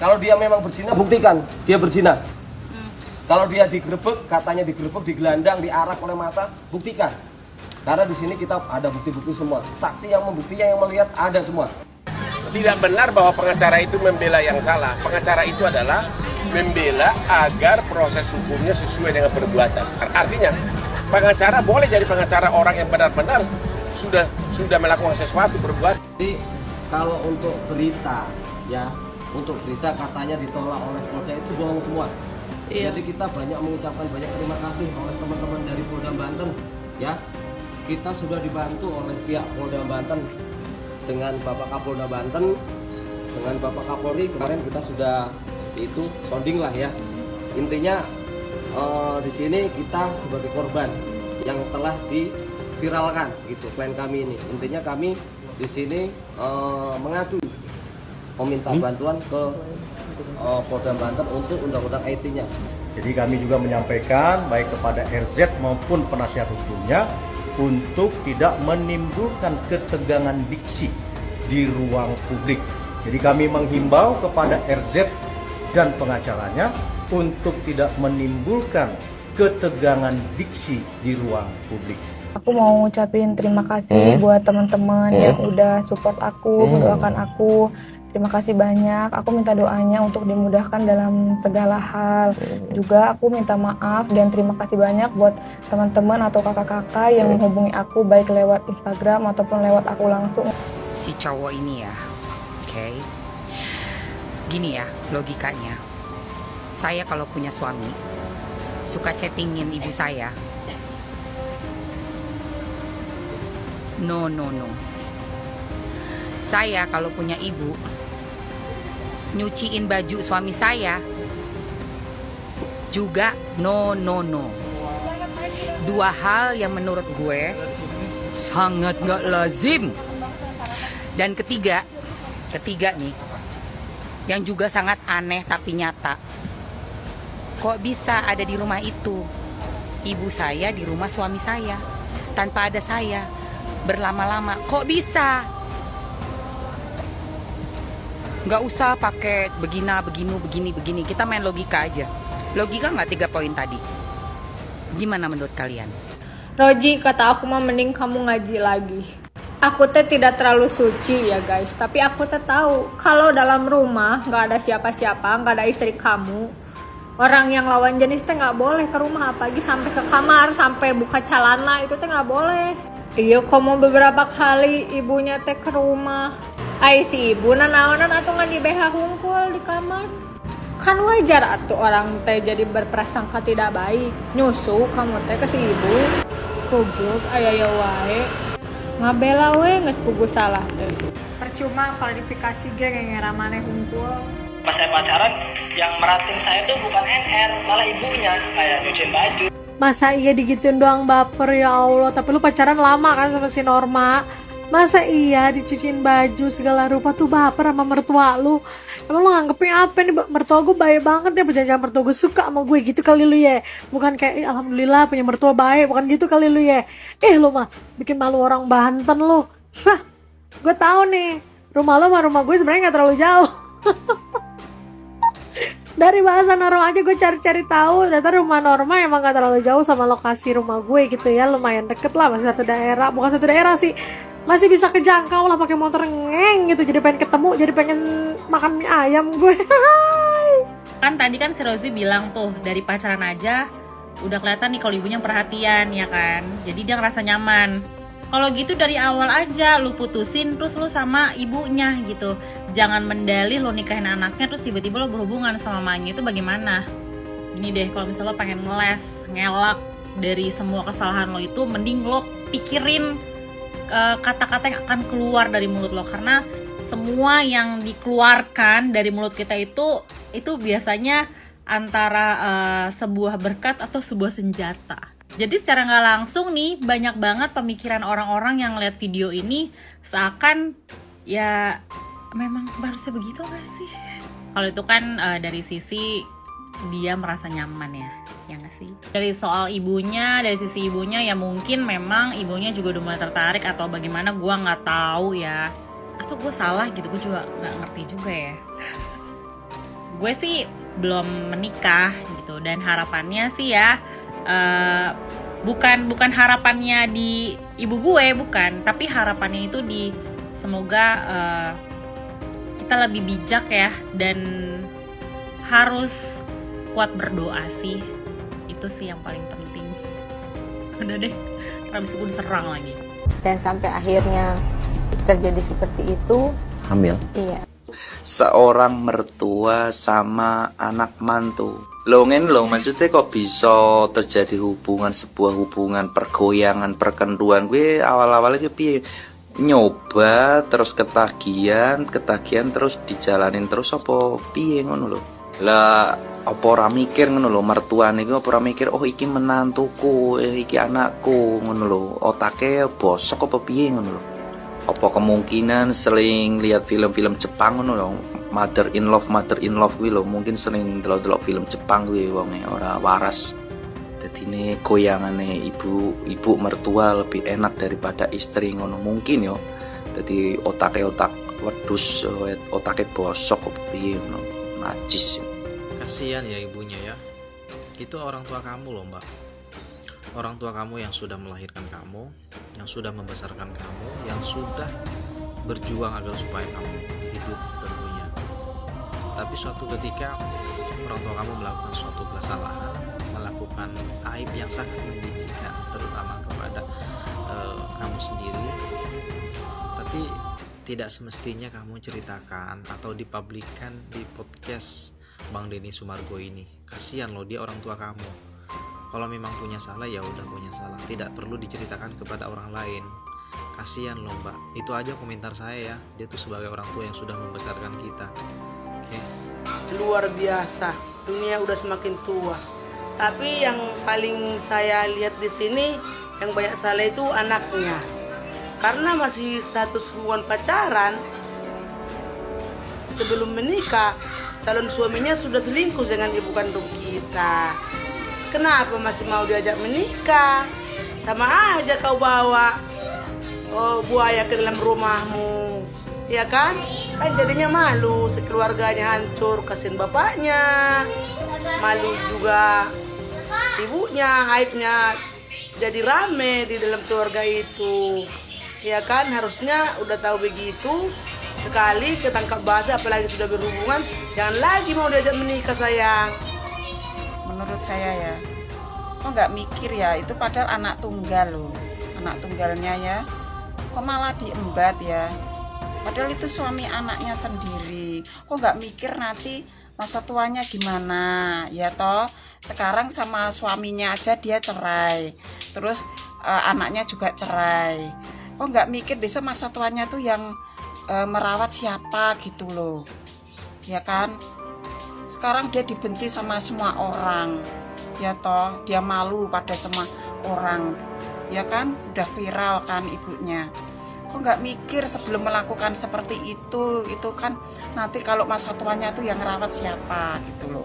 Kalau dia memang berzina, buktikan dia berzina. Kalau dia digerebek, katanya digerebek, digelandang, diarak oleh massa, buktikan. Karena di sini kita ada bukti-bukti semua. Saksi yang membuktikan, yang melihat ada semua. Tidak benar bahwa pengacara itu membela yang salah. Pengacara itu adalah membela agar proses hukumnya sesuai dengan perbuatan. Artinya, pengacara boleh jadi pengacara orang yang benar-benar sudah melakukan sesuatu perbuatan. Jadi kalau untuk berita, ya, untuk berita katanya ditolak oleh Polda itu bohong semua. Iya. Jadi kita banyak mengucapkan banyak terima kasih oleh teman-teman dari Polda Banten, ya. Kita sudah dibantu oleh pihak Polda Banten dengan Bapak Kapolda Banten, dengan Bapak Kapolri. Kemarin kita sudah itu sounding lah ya. Intinya di sini kita sebagai korban yang telah diviralkan gitu klien kami ini. Intinya kami di sini mengadu, meminta bantuan ke Polda Banten untuk undang-undang IT-nya. Jadi kami juga menyampaikan baik kepada RZ maupun penasihat hukumnya untuk tidak menimbulkan ketegangan diksi di ruang publik. Jadi kami menghimbau kepada RZ dan pengacaranya untuk tidak menimbulkan ketegangan diksi di ruang publik. Aku mau ngucapin terima kasih buat teman-teman yang udah support aku, mendoakan aku. Terima kasih banyak. Aku minta doanya untuk dimudahkan dalam segala hal. Juga aku minta maaf dan terima kasih banyak buat teman-teman atau kakak-kakak yang menghubungi aku baik lewat Instagram ataupun lewat aku langsung. Si cowok ini ya, oke. Gini ya logikanya. Saya kalau punya suami suka chattingin ibu saya. No. Saya kalau punya ibu nyuciin baju suami saya juga no. Dua hal yang menurut gue sangat gak lazim. Dan ketiga nih yang juga sangat aneh tapi nyata. Kok bisa ada di rumah itu ibu saya di rumah suami saya tanpa ada saya berlama-lama? Kok bisa? Nggak usah pakai begini. Kita main logika aja. Logika nggak 3 poin tadi? Gimana menurut kalian? Roji, kata aku mah mending kamu ngaji lagi. Aku teh tidak terlalu suci ya guys, tapi aku teh tahu kalau dalam rumah nggak ada siapa-siapa, nggak ada istri kamu, orang yang lawan jenis teh nggak boleh ke rumah, apalagi sampai ke kamar, sampai buka celana itu teh nggak boleh. Iya, komo beberapa kali ibunya teh ke rumah. Ai si ibu nanaonan atau nggak di BH hungkul di kamar. Kan wajar atuh orang teh jadi berprasangka tidak baik. Nyusu kamu teh ke si ibu. Goblok aya wae. Ngabela we geus puguh salah teh. Percuma klarifikasi ge ngera maneh hungkul. Pas saya pacaran yang meratin saya tuh bukan NR, malah ibunya kayak nyuciin baju. Masa iya digituin doang baper ya Allah. Tapi lu pacaran lama kan sama si Norma. Masa iya dicuciin baju segala rupa tuh baper sama mertua lu? Emang lu nganggepnya apa nih? Mertua gue baik banget ya, perjanjian mertua gue suka sama gue gitu kali lu ya. Bukan kayak alhamdulillah punya mertua baik, bukan gitu kali lu ya. Lu mah bikin malu orang Banten lu. Hah, gue tahu nih rumah lu sama rumah gue sebenarnya gak terlalu jauh. Dari bahasa Norma aja gue cari-cari tahu, ternyata rumah Norma emang gak terlalu jauh sama lokasi rumah gue gitu ya, lumayan deket lah, masih satu daerah, bukan satu daerah sih, masih bisa kejangkau lah pakai motor ngeng gitu, jadi pengen ketemu, jadi pengen makan mie ayam gue. Kan tadi kan si Rozi bilang tuh dari pacaran aja udah kelihatan nih kalau ibunya perhatian ya kan, jadi dia ngerasa nyaman. Kalau gitu dari awal aja lu putusin terus lu sama ibunya gitu. Jangan mendalih lu nikahin anaknya terus tiba-tiba lu berhubungan sama mamanya, itu bagaimana? Gini deh, kalau misalnya lo pengen ngelak dari semua kesalahan lo itu, mending lo pikirin kata-kata yang akan keluar dari mulut lo, karena semua yang dikeluarkan dari mulut kita itu biasanya antara sebuah berkat atau sebuah senjata. Jadi secara nggak langsung nih banyak banget pemikiran orang-orang yang lihat video ini seakan ya memang harusnya begitu nggak sih? Kalau itu kan dari sisi dia merasa nyaman ya nggak sih? Dari soal ibunya, dari sisi ibunya ya mungkin memang ibunya juga udah mulai tertarik atau bagaimana, gue nggak tahu ya. Atau gue salah gitu, gue juga nggak ngerti juga ya. gue sih belum menikah gitu, dan harapannya sih ya bukan harapannya di ibu gue, bukan, tapi harapannya itu di semoga kita lebih bijak ya, dan harus kuat berdoa sih, itu sih yang paling penting. Udah deh, habis gue diserang lagi. Dan sampai akhirnya terjadi seperti itu. Hamil? Iya. Seorang mertua sama anak mantu. Lo maksudnya kok bisa terjadi sebuah hubungan pergoyangan, perkenduan. Gue awal-awalnya piye? Nyoba terus ketagihan terus dijalanin terus apa piye ngono lho. Lah apa ora mikir ngono lho, mertuane iku apa ora mikir oh iki menantuku, iki anakku ngono lho. Otake bosok apa piye ngono lho. Apa kemungkinan sering lihat film-film Jepang ngono lho, mother in love kuwi lho, mungkin sering delok-delok film Jepang kuwi wonge ora waras. Dadine goyangane ibu mertua lebih enak daripada istri ngono mungkin yo. Dadi otak wedhus, otake bosok apa piye ngono. Najis. Kasihan ya ibunya ya. Itu orang tua kamu loh, Mbak. Orang tua kamu yang sudah melahirkan kamu, yang sudah membesarkan kamu, yang sudah berjuang agar supaya kamu hidup tentunya. Tapi suatu ketika orang tua kamu melakukan suatu kesalahan, melakukan aib yang sangat menjijikkan, terutama kepada kamu sendiri. Tapi tidak semestinya kamu ceritakan atau dipublikkan di podcast Bang Denny Sumargo ini. Kasihan loh, dia orang tua kamu. Kalau memang punya salah ya udah punya salah, tidak perlu diceritakan kepada orang lain. Kasihan loh Mbak. Itu aja komentar saya ya. Dia tuh sebagai orang tua yang sudah membesarkan kita. Oke. Luar biasa, dunia udah semakin tua. Tapi yang paling saya lihat di sini yang banyak salah itu anaknya. Karena masih status hubungan pacaran, sebelum menikah calon suaminya sudah selingkuh dengan ibu kandung kita. Kenapa masih mau diajak menikah? Sama aja kau bawa buaya ke dalam rumahmu, ya kan? Kan jadinya malu, sekeluarganya hancur, kasihan bapaknya, malu juga ibunya, aibnya jadi rame di dalam keluarga itu, ya kan? Harusnya udah tahu begitu, sekali ketangkap basah apalagi sudah berhubungan, jangan lagi mau diajak menikah sayang. Menurut saya ya, kok nggak mikir ya, itu padahal anak tunggal loh, anak tunggalnya ya, kok malah diembat ya, padahal itu suami anaknya sendiri, kok nggak mikir nanti masa tuanya gimana ya toh. Sekarang sama suaminya aja dia cerai, terus anaknya juga cerai, kok nggak mikir besok masa tuanya tuh yang merawat siapa gitu loh, ya kan? Sekarang dia dibenci sama semua orang, ya toh, dia malu pada semua orang, ya kan? Udah viral kan ibunya. Kok nggak mikir sebelum melakukan seperti itu kan nanti kalau masa tuanya tuh yang ngerawat siapa gitu loh.